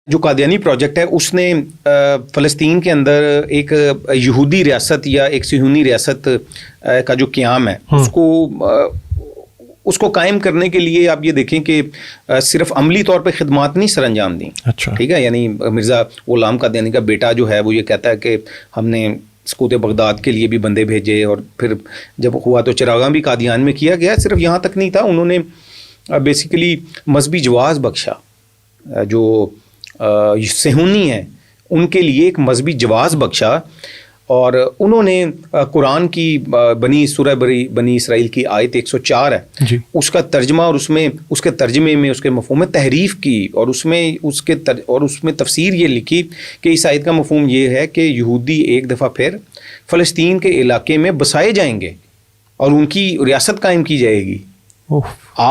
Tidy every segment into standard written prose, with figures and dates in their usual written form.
جو قادیانی پروجیکٹ ہے اس نے فلسطین کے اندر ایک یہودی ریاست یا ایک صہیونی ریاست کا جو قیام ہے اس کو قائم کرنے کے لیے آپ یہ دیکھیں کہ صرف عملی طور پہ خدمات نہیں سر انجام دیں. اچھا ٹھیک ہے. یعنی مرزا غلام قادیانی کا بیٹا جو ہے وہ یہ کہتا ہے کہ ہم نے سقوط بغداد کے لیے بھی بندے بھیجے، اور پھر جب ہوا تو چراغاں بھی قادیان میں کیا گیا. صرف یہاں تک نہیں تھا، انہوں نے بیسیکلی مذہبی جواز بخشا. جو صہیونی ہیں ان کے لیے ایک مذہبی جواز بخشا، اور انہوں نے قرآن کی سورہ بنی اسرائیل کی آیت 104 ہے جی، اس کا ترجمہ اور اس کے ترجمے میں اس کے مفہوم میں تحریف کی، اور اس میں تفسیر یہ لکھی کہ اس آیت کا مفہوم یہ ہے کہ یہودی ایک دفعہ پھر فلسطین کے علاقے میں بسائے جائیں گے اور ان کی ریاست قائم کی جائے گی.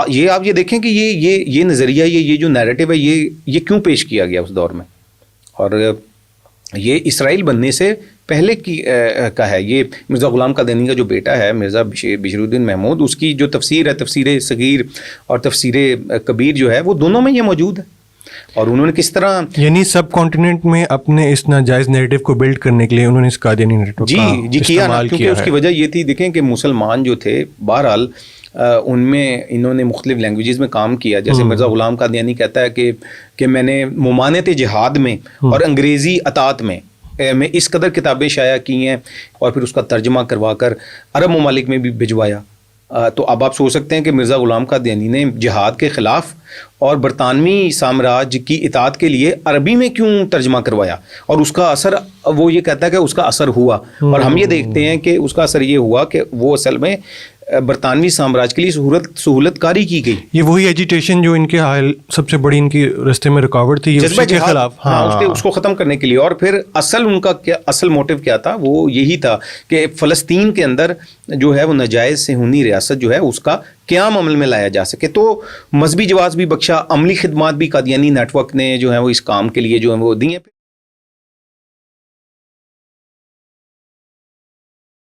یہ آپ یہ دیکھیں کہ یہ نظریہ یہ جو نیریٹو ہے یہ کیوں پیش کیا گیا اس دور میں، اور یہ اسرائیل بننے سے پہلے کا ہے. یہ مرزا غلام قادیانی کا جو بیٹا ہے مرزا بشیر الدین محمود، اس کی جو تفسیر ہے، تفسیر صغیر اور تفسیر کبیر جو ہے، وہ دونوں میں یہ موجود ہے. اور انہوں نے کس طرح یعنی سب کانٹیننٹ میں اپنے اس ناجائز نیریٹو کو بلڈ کرنے کے لیے انہوں نے اس قادیانی نیریٹو کا استعمال کیا. کیونکہ اس کی وجہ یہ تھی، دیکھیں کہ مسلمان جو تھے بہرحال ان میں انہوں نے مختلف لینگویجز میں کام کیا. جیسے مرزا غلام قادیانی کہتا ہے کہ میں نے ممانعت جہاد میں اور انگریزی اطاعت میں اس قدر کتابیں شائع کی ہیں، اور پھر اس کا ترجمہ کروا کر عرب ممالک میں بھی بھجوایا. تو اب آپ سوچ سکتے ہیں کہ مرزا غلام قادیانی نے جہاد کے خلاف اور برطانوی سامراج کی اطاعت کے لیے عربی میں کیوں ترجمہ کروایا، اور اس کا اثر، وہ یہ کہتا ہے کہ اس کا اثر ہوا. اور ہم یہ دیکھتے ہیں کہ اس کا اثر یہ ہوا کہ وہ اصل میں برطانوی سامراج کے لیے سہولت کاری کی گئی. یہ وہی ایجیٹیشن جو ان کے سب سے بڑی ان کی راستے میں رکاوٹ تھی جذبہ کے خلاف، اس کو ختم کرنے کے لیے. اور پھر ان کا اصل موٹیو کیا تھا؟ وہ یہی تھا کہ فلسطین کے اندر جو ہے وہ ناجائز صہیونی ریاست جو ہے اس کا قیام عمل میں لایا جا سکے. تو مذہبی جواز بھی بخشا، عملی خدمات بھی قادیانی نیٹ ورک نے جو ہے وہ اس کام کے لیے جو ہے وہ دی ہیں.